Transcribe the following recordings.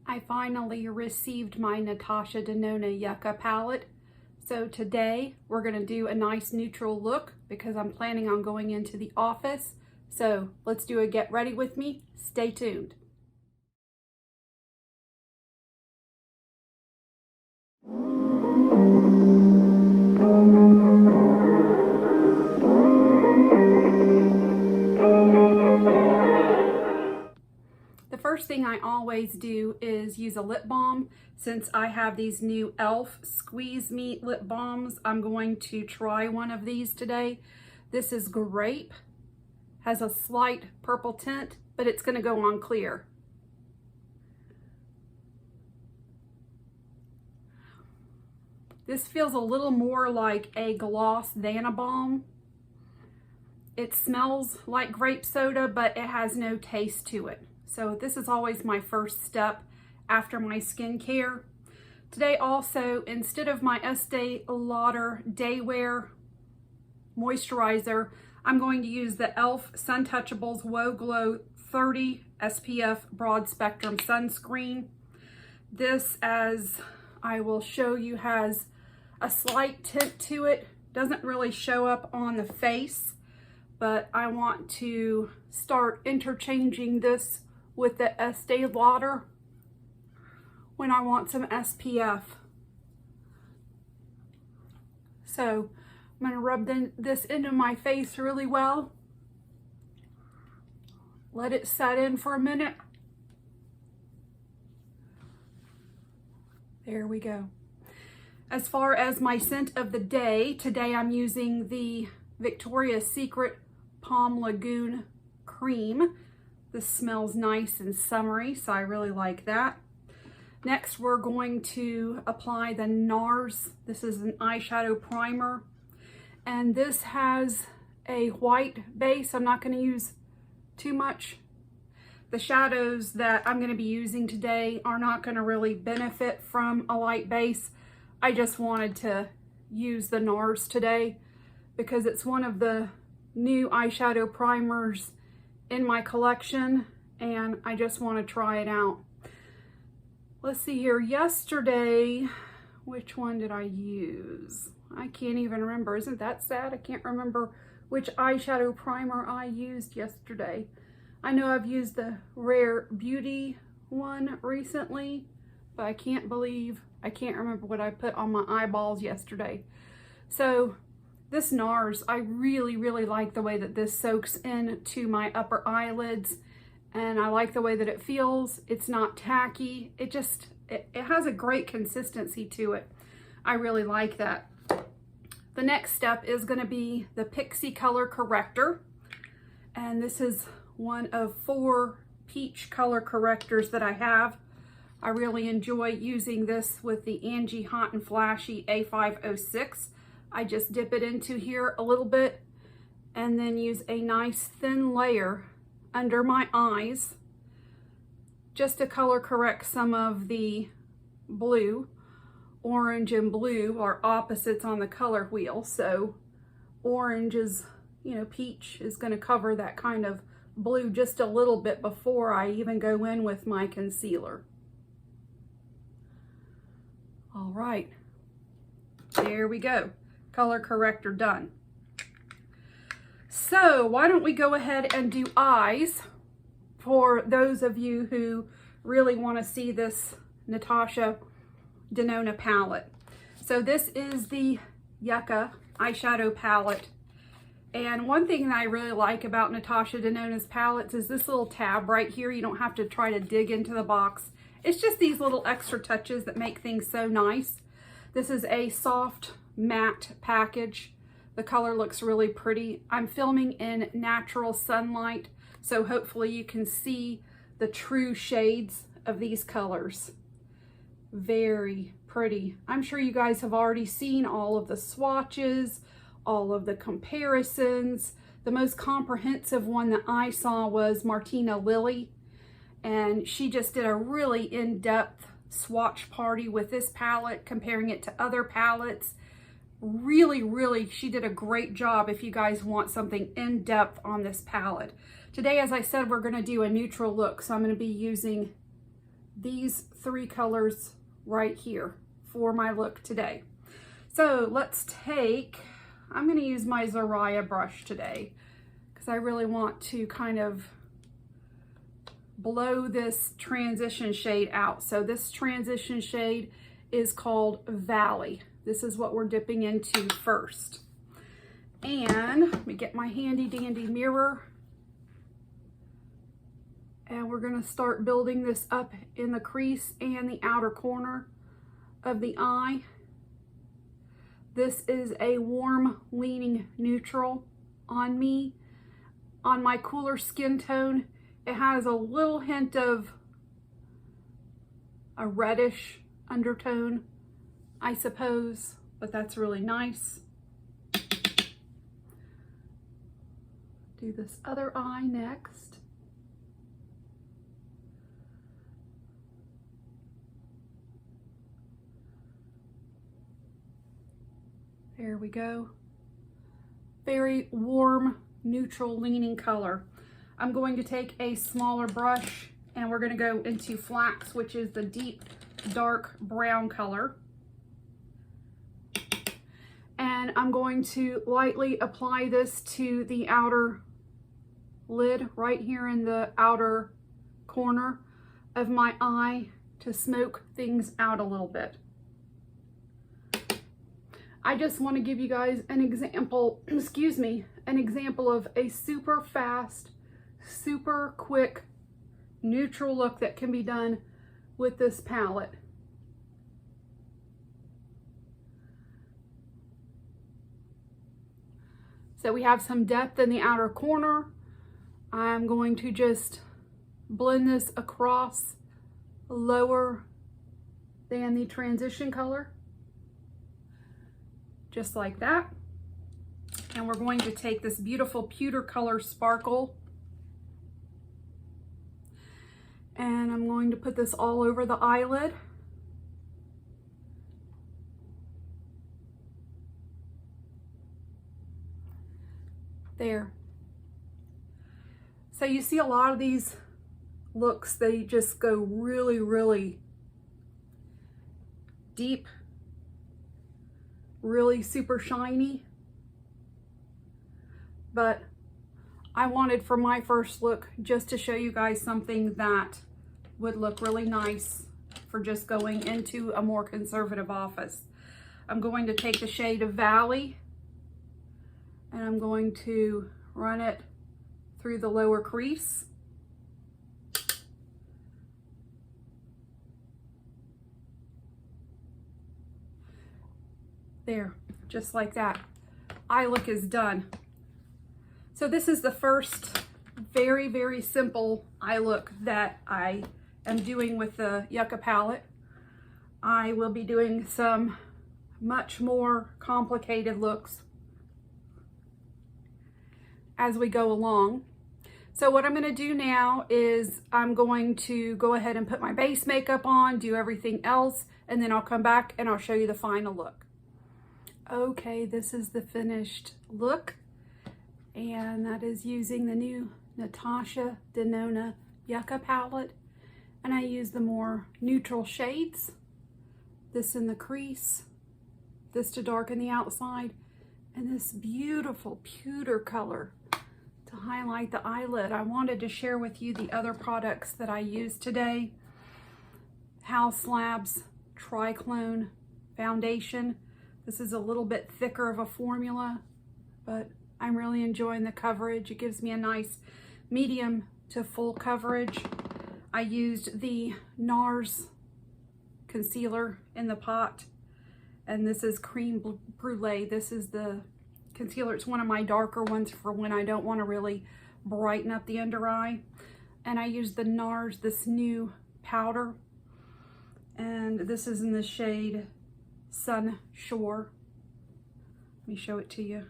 I finally received my NATASHA DENONA YUCCA palette. So today we're going to do a nice neutral look because I'm planning on going into the office. So let's do a get ready with me. Stay tuned. The first thing I always do is use a lip balm. Since I have these new e.l.f. Squeeze Me lip balms, I'm going to try one of these today. This is grape, has a slight purple tint, but it's going to go on clear. This feels a little more like a gloss than a balm. It smells like grape soda, but it has no taste to it. So this is always my first step after my skincare. Today also, instead of my Estee Lauder Day Wear moisturizer, I'm going to use the e.l.f. Suntouchables Wow Glow 30 SPF Broad Spectrum Sunscreen. This, as I will show you, has a slight tint to it. Doesn't really show up on the face, but I want to start interchanging this with the Estee Lauder when I want some SPF. So I'm going to rub this into my face really well. Let it set in for a minute. There we go. As far as my scent of the day, today I'm using the Victoria's Secret Palm Lagoon Cream. This smells nice and summery, so I really like that. Next, we're going to apply the NARS. This is an eyeshadow primer, and this has a white base. I'm not going to use too much. The shadows that I'm going to be using today are not going to really benefit from a light base. I just wanted to use the NARS today because it's one of the new eyeshadow primers in my collection, and I just want to try it out. Let's see here. Yesterday, which one did I use? I can't even remember. Isn't that sad? I can't remember which eyeshadow primer I used yesterday. I know I've used the Rare Beauty one recently, but I can't remember what I put on my eyeballs yesterday. So this NARS, I really like the way that this soaks into my upper eyelids, and I like the way that it feels. It's not tacky. It has a great consistency to it. I really like that. The next step is going to be the Pixie Color Corrector, and this is one of 4 peach color correctors that I have. I really enjoy using this with the Angie Hot and Flashy A506. I just dip it into here a little bit and then use a nice thin layer under my eyes just to color correct some of the blue. Orange and blue are opposites on the color wheel, so orange is, peach is going to cover that kind of blue just a little bit before I even go in with my concealer. All right, there we go. Color corrector done. So why don't we go ahead and do eyes for those of you who really want to see this NATASHA DENONA palette. So this is the YUCCA eyeshadow palette. And one thing that I really like about NATASHA DENONA's palettes is this little tab right here. You don't have to try to dig into the box. It's just these little extra touches that make things so nice. This is a soft matte package. The color looks really pretty. I'm filming in natural sunlight, so hopefully you can see the true shades of these colors. Very pretty. I'm sure you guys have already seen all of the swatches, all of the comparisons. The most comprehensive one that I saw was Martina Lily, and she just did a really in-depth swatch party with this palette, comparing it to other palettes. Really, she did a great job if you guys want something in-depth on this palette. Today, as I said, we're going to do a neutral look, so I'm going to be using these three colors right here for my look today. So let's take, I'm going to use my Zariah brush today because I really want to kind of blow this transition shade out. So this transition shade is called Valley. This is what we're dipping into first. And let me get my handy dandy mirror. And we're going to start building this up in the crease and the outer corner of the eye. This is a warm leaning neutral on me. On my cooler skin tone, it has a little hint of a reddish undertone, I suppose, but that's really nice. Do this other eye next. There we go. Very warm, neutral leaning color. I'm going to take a smaller brush and we're going to go into Flax, which is the deep dark brown color. And I'm going to lightly apply this to the outer lid right here in the outer corner of my eye to smoke things out a little bit. I just want to give you guys an example, excuse me, an example of a super fast, super quick, neutral look that can be done with this palette. So we have some depth in the outer corner. I'm going to just blend this across lower than the transition color. Just like that. And we're going to take this beautiful pewter color sparkle and I'm going to put this all over the eyelid. There. So you see a lot of these looks, they just go really, really deep, really super shiny. But I wanted for my first look just to show you guys something that would look really nice for just going into a more conservative office. I'm going to take the shade of Valley and I'm going to run it through the lower crease. There, just like that. Eye look is done. So this is the first very, very simple eye look that I am doing with the Yucca palette. I will be doing some much more complicated looks as we go along. So what I'm going to do now is I'm going to go ahead and put my base makeup on, do everything else, and then I'll come back and I'll show you the final look. Okay, this is the finished look, and that is using the new NATASHA DENONA Yucca palette, and I use the more neutral shades, this in the crease, this to darken the outside, and this beautiful pewter color to highlight the eyelid. I wanted to share with you the other products that I used today. House Labs Triclone Foundation. This is a little bit thicker of a formula, but I'm really enjoying the coverage. It gives me a nice medium to full coverage. I used the NARS concealer in the pot, and this is Cream Brulee. This is the concealer. It's one of my darker ones for when I don't want to really brighten up the under eye. And I used the NARS, this new powder, and this is in the shade Sunshore. Let me show it to you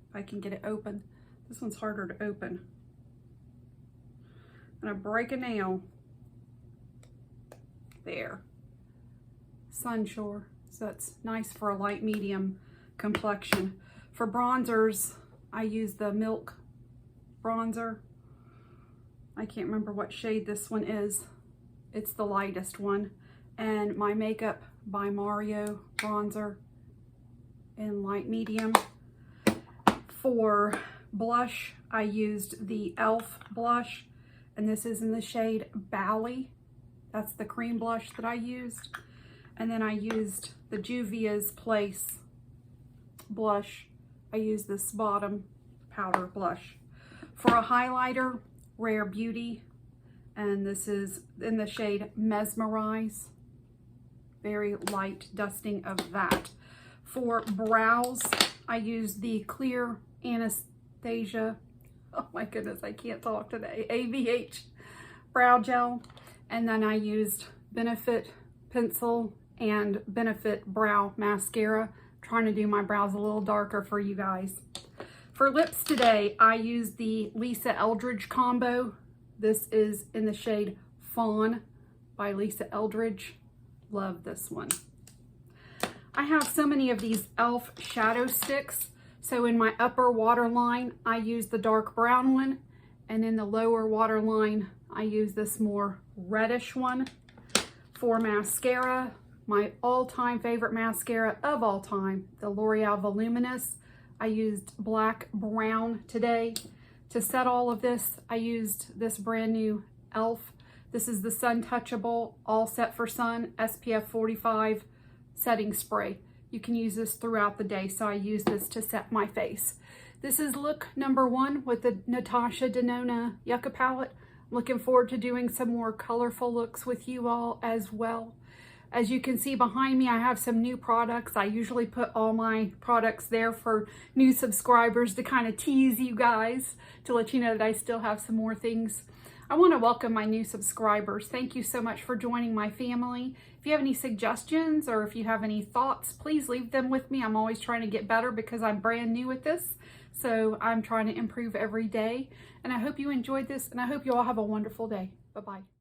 if I can get it open. This one's harder to open. I'm gonna break a nail. There. Sunshore. So that's nice for a light medium complexion. For bronzers, I use the Milk bronzer. I can't remember what shade this one is. It's the lightest one. And my Makeup by Mario bronzer in light medium. For blush, I used the e.l.f. blush, and this is in the shade Bally. That's the cream blush that I used. And then I used the Juvia's Place blush. I used this bottom powder blush. For a highlighter, Rare Beauty, and this is in the shade Mesmerize. Very light dusting of that. For brows, I used the Clear Anastasia, oh my goodness, I can't talk today, AVH brow gel. And then I used Benefit pencil and Benefit brow mascara, trying to do my brows a little darker for you guys. For lips today, I used the Lisa Eldridge combo. This is in the shade Fawn by Lisa Eldridge. Love this one. I have so many of these e.l.f. shadow sticks. So in my upper waterline, I use the dark brown one. And in the lower waterline, I use this more reddish one. For mascara, my all-time favorite mascara of all time, the L'Oreal Voluminous. I used black brown today. To set all of this, I used this brand new e.l.f. This is the Sun Touchable All Set for Sun SPF 45 setting spray. You can use this throughout the day, so I use this to set my face. This is look number 1 with the NATASHA DENONA Yucca palette. Looking forward to doing some more colorful looks with you all as well. As you can see behind me, I have some new products. I usually put all my products there for new subscribers to kind of tease you guys, to let you know that I still have some more things. I want to welcome my new subscribers. Thank you so much for joining my family. If you have any suggestions or if you have any thoughts, please leave them with me. I'm always trying to get better because I'm brand new at this. So I'm trying to improve every day. And I hope you enjoyed this, and I hope you all have a wonderful day. Bye-bye.